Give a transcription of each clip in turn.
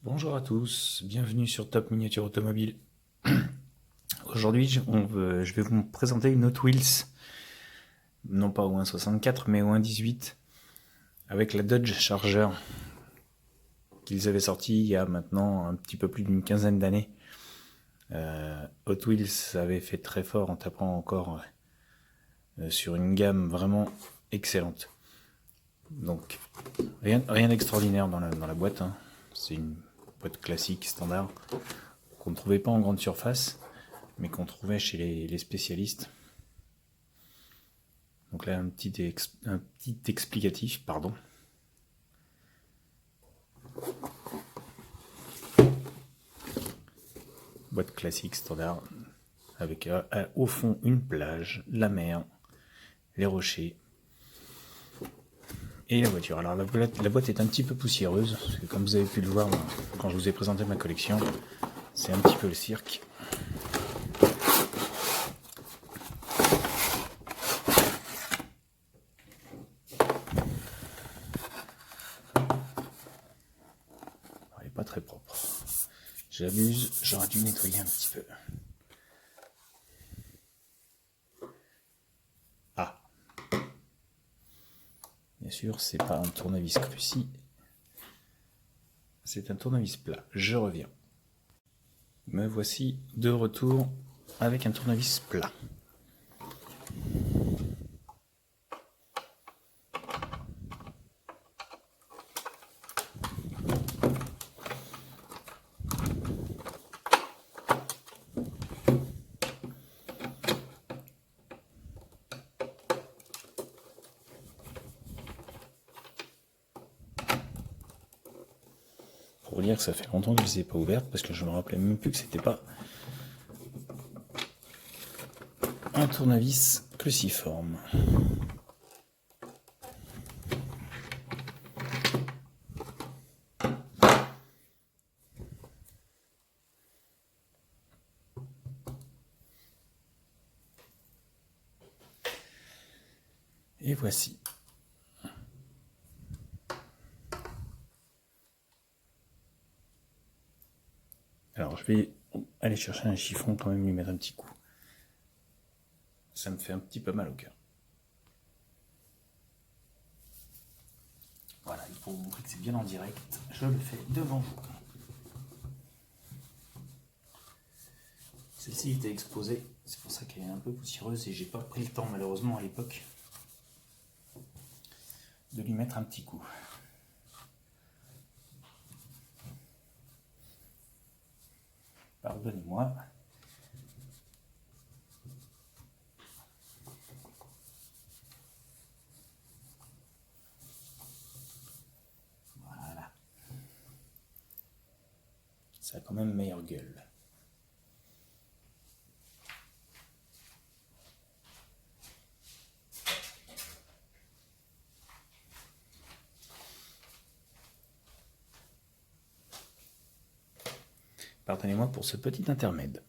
Bonjour à tous, bienvenue sur Top Miniature Automobile. Aujourd'hui, je vais vous présenter une Hot Wheels, non pas au 1.64 mais au 1.18, avec la Dodge Charger qu'ils avaient sorti il y a maintenant un petit peu plus d'une quinzaine d'années. Hot Wheels avait fait très fort en tapant encore sur une gamme vraiment excellente. Donc rien d'extraordinaire dans la boîte, hein. C'est une boîte classique, standard, qu'on ne trouvait pas en grande surface, mais qu'on trouvait chez les spécialistes. Donc là, un petit explicatif, pardon. Boîte classique, standard, avec au fond une plage, la mer, les rochers et la voiture. Alors la boîte est un petit peu poussiéreuse, parce que comme vous avez pu le voir quand je vous ai présenté ma collection, c'est un petit peu le cirque. Elle n'est pas très propre. J'abuse, j'aurais dû nettoyer un petit peu. Ah, bien sûr, c'est pas un tournevis cruci, c'est un tournevis plat. Je reviens. Me voici de retour avec un tournevis plat. Pour vous dire que ça fait longtemps que je ne les ai pas ouvertes parce que je me rappelais même plus que c'était pas un tournevis cruciforme. Et voici. Alors je vais aller chercher un chiffon quand même, lui mettre un petit coup. Ça me fait un petit peu mal au cœur. Voilà, pour vous montrer que c'est bien en direct, je le fais devant vous. Celle-ci était exposée, c'est pour ça qu'elle est un peu poussiéreuse et j'ai pas pris le temps malheureusement à l'époque de lui mettre un petit coup. Pardonnez-moi. Voilà. Ça a quand même meilleure gueule. Pardonnez-moi pour ce petit intermède.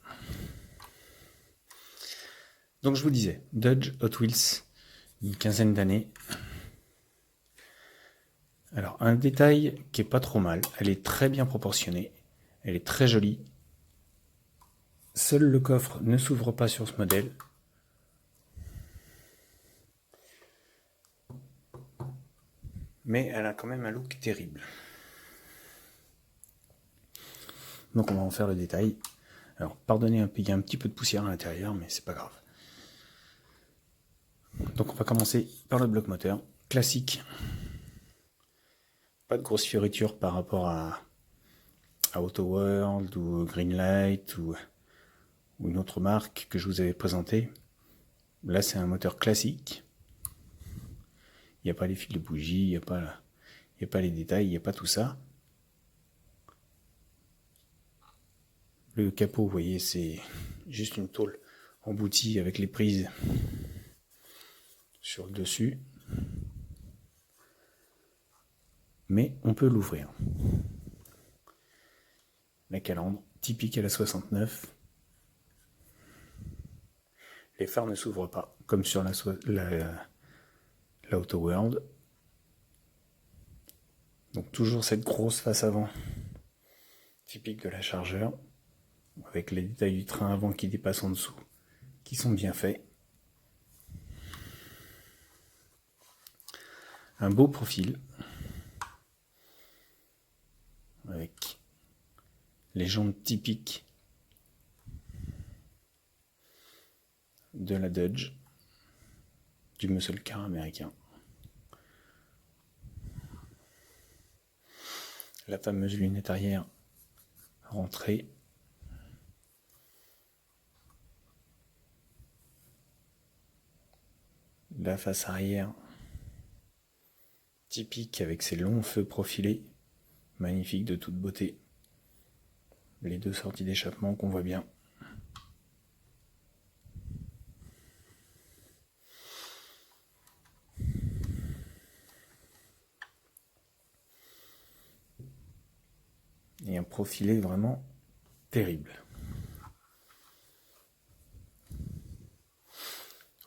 Donc je vous disais, Dodge Hot Wheels, une quinzaine d'années. Alors un détail qui est pas trop mal, elle est très bien proportionnée, elle est très jolie. Seul le coffre ne s'ouvre pas sur ce modèle. Mais elle a quand même un look terrible. Donc on va en faire le détail. Alors pardonnez un peu, il y a un petit peu de poussière à l'intérieur, mais c'est pas grave. Donc on va commencer par le bloc moteur, classique. Pas de grosses fioritures par rapport à AutoWorld ou Greenlight ou une autre marque que je vous avais présentée. Là c'est un moteur classique. Il n'y a pas les fils de bougie, il n'y a pas les détails, il n'y a pas tout ça. Le capot, vous voyez, c'est juste une tôle emboutie avec les prises sur le dessus. Mais on peut l'ouvrir. La calandre, typique à la 69. Les phares ne s'ouvrent pas, comme sur la AutoWorld. Donc toujours cette grosse face avant typique de la Charger, avec les détails du train avant qui dépassent en dessous, qui sont bien faits. Un beau profil, avec les jantes typiques de la Dodge, du muscle car américain. La fameuse lunette arrière rentrée. La face arrière typique avec ses longs feux profilés, magnifique de toute beauté. Les deux sorties d'échappement qu'on voit bien. Et un profilé vraiment terrible.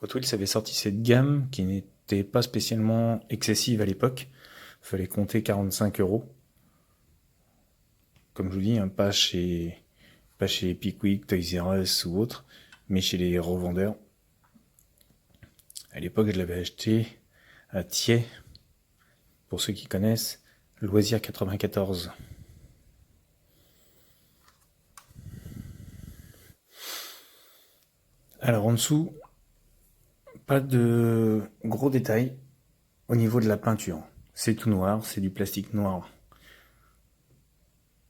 Hot Wheels avait sorti cette gamme qui n'était pas spécialement excessive à l'époque. Il fallait compter 45 €. Comme je vous dis, hein, pas chez Pickwick, Toys R Us ou autres, mais chez les revendeurs. À l'époque, je l'avais acheté à Thiers, pour ceux qui connaissent, Loisir 94. Alors en dessous, pas de gros détails au niveau de la peinture. C'est tout noir, c'est du plastique noir.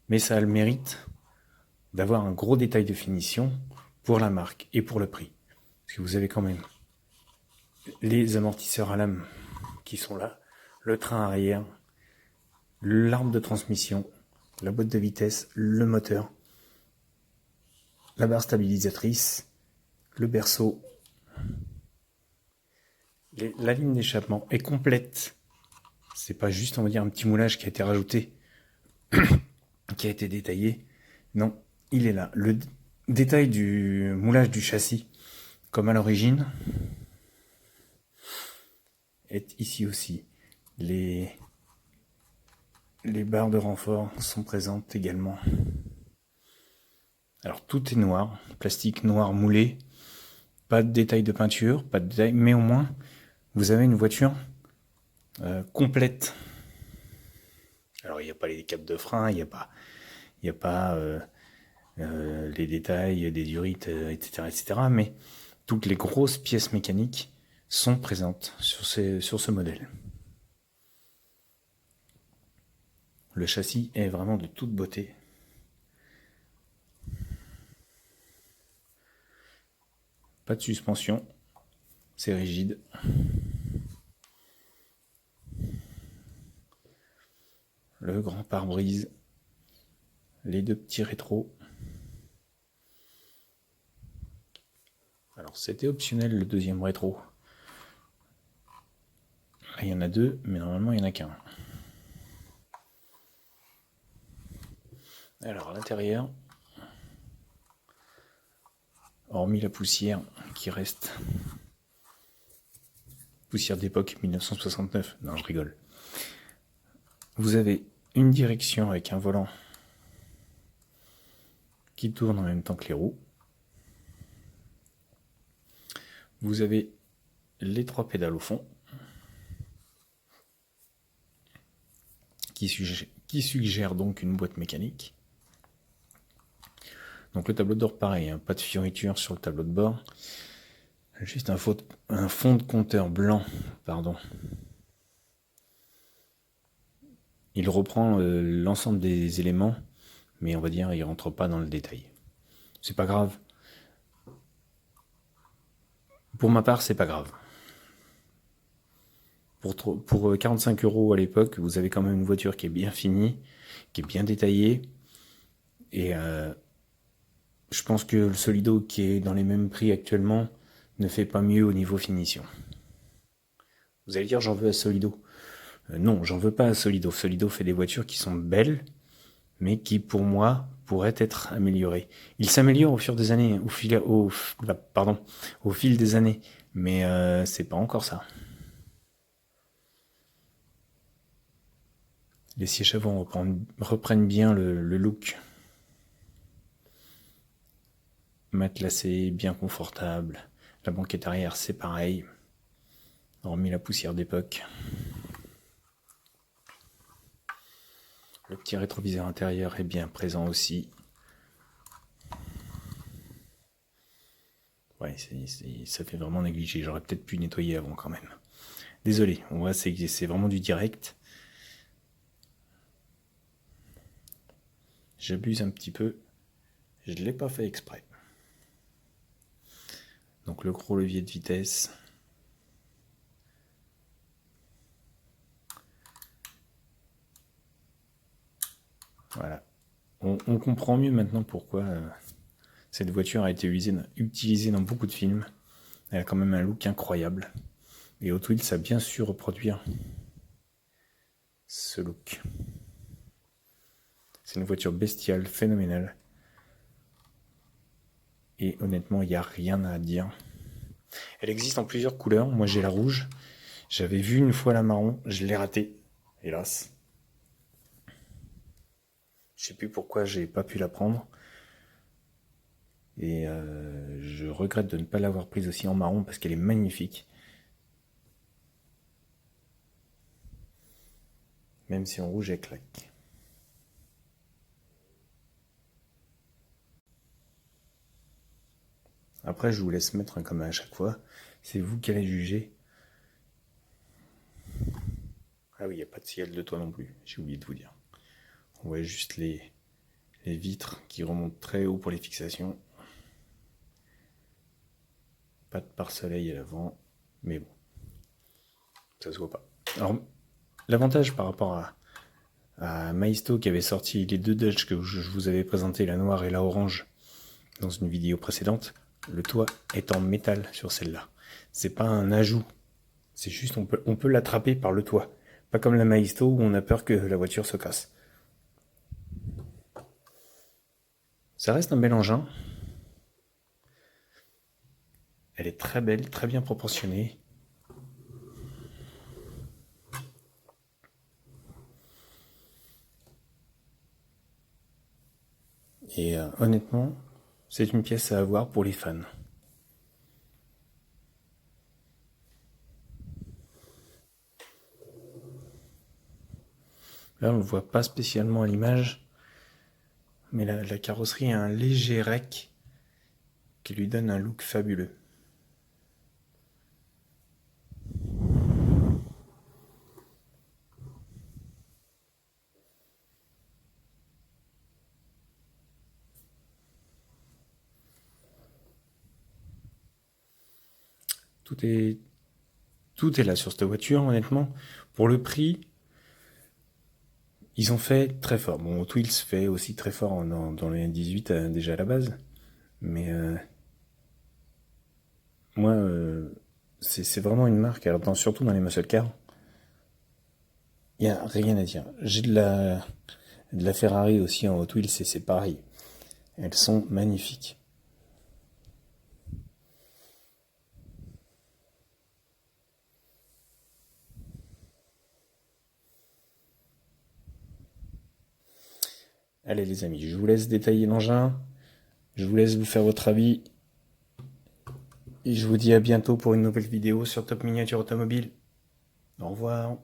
Mais ça a le mérite d'avoir un gros détail de finition pour la marque et pour le prix. Parce que vous avez quand même les amortisseurs à lame qui sont là, le train arrière, l'arbre de transmission, la boîte de vitesse, le moteur, la barre stabilisatrice, le berceau. La ligne d'échappement est complète. C'est pas juste, on va dire, un petit moulage qui a été rajouté, qui a été détaillé. Non, il est là. Le détail du moulage du châssis, comme à l'origine, est ici aussi. Les barres de renfort sont présentes également. Alors tout est noir, plastique noir moulé, pas de détail de peinture, pas de détail, mais au moins vous avez une voiture complète. Alors il n'y a pas les capes de frein, il n'y a pas les détails des durites, etc., etc. Mais toutes les grosses pièces mécaniques sont présentes sur ce modèle. Le châssis est vraiment de toute beauté. Pas de suspension, c'est rigide. Le grand pare-brise, les deux petits rétros. Alors c'était optionnel le deuxième rétro. Là, il y en a deux, mais normalement il n'y en a qu'un. Alors à l'intérieur, hormis la poussière qui reste, poussière d'époque 1969, non je rigole, vous avez une direction avec un volant qui tourne en même temps que les roues. Vous avez les trois pédales au fond qui suggèrent donc une boîte mécanique. Donc le tableau de bord pareil, hein, pas de fioritures sur le tableau de bord, juste un fond de compteur blanc, pardon. Il reprend l'ensemble des éléments, mais on va dire il rentre pas dans le détail. C'est pas grave. Pour ma part, c'est pas grave. Pour 45 € à l'époque, vous avez quand même une voiture qui est bien finie, qui est bien détaillée, et je pense que le Solido qui est dans les mêmes prix actuellement ne fait pas mieux au niveau finition. Vous allez dire j'en veux à Solido. Non, j'en veux pas à Solido. Solido fait des voitures qui sont belles, mais qui pour moi pourraient être améliorées. Il s'améliore au fil des années, au fil des années, mais c'est pas encore ça. Les sièges avant reprennent bien le look matelassé, bien confortable. La banquette arrière, c'est pareil, hormis la poussière d'époque. Le petit rétroviseur intérieur est bien présent aussi. Ouais, ça fait vraiment négligé. J'aurais peut-être pu nettoyer avant quand même. Désolé, on voit c'est vraiment du direct. J'abuse un petit peu. Je ne l'ai pas fait exprès. Donc le gros levier de vitesse. Voilà. On comprend mieux maintenant pourquoi cette voiture a été utilisée dans beaucoup de films. Elle a quand même un look incroyable. Et Hot Wheels a bien su reproduire ce look. C'est une voiture bestiale, phénoménale. Et honnêtement, il n'y a rien à dire. Elle existe en plusieurs couleurs. Moi, j'ai la rouge. J'avais vu une fois la marron. Je l'ai ratée, hélas. Je sais plus pourquoi j'ai pas pu la prendre. Et je regrette de ne pas l'avoir prise aussi en marron parce qu'elle est magnifique. Même si en rouge elle claque. Après, je vous laisse mettre comme à chaque fois. C'est vous qui allez juger. Ah oui, il n'y a pas de ciel de toit non plus. J'ai oublié de vous dire. On voit juste les vitres qui remontent très haut pour les fixations. Pas de pare-soleil à l'avant. Mais bon, ça se voit pas. Alors, l'avantage par rapport à Maisto qui avait sorti les deux Dodge que je vous avais présenté, la noire et la orange, dans une vidéo précédente, le toit est en métal sur celle-là. C'est pas un ajout. C'est juste on peut l'attraper par le toit. Pas comme la Maisto où on a peur que la voiture se casse. Ça reste un bel engin. Elle est très belle, très bien proportionnée. Et honnêtement, c'est une pièce à avoir pour les fans. Là, on ne le voit pas spécialement à l'image, mais la carrosserie a un léger rec qui lui donne un look fabuleux. Tout est là sur cette voiture, honnêtement. Pour le prix, ils ont fait très fort. Bon, Hot Wheels fait aussi très fort dans les 18 déjà à la base. Mais moi, c'est vraiment une marque, alors surtout dans les muscle cars, il n'y a rien à dire. J'ai de la Ferrari aussi en Hot Wheels et c'est pareil. Elles sont magnifiques. Allez les amis, je vous laisse détailler l'engin. Je vous laisse vous faire votre avis. Et je vous dis à bientôt pour une nouvelle vidéo sur Top Miniature Automobile. Au revoir.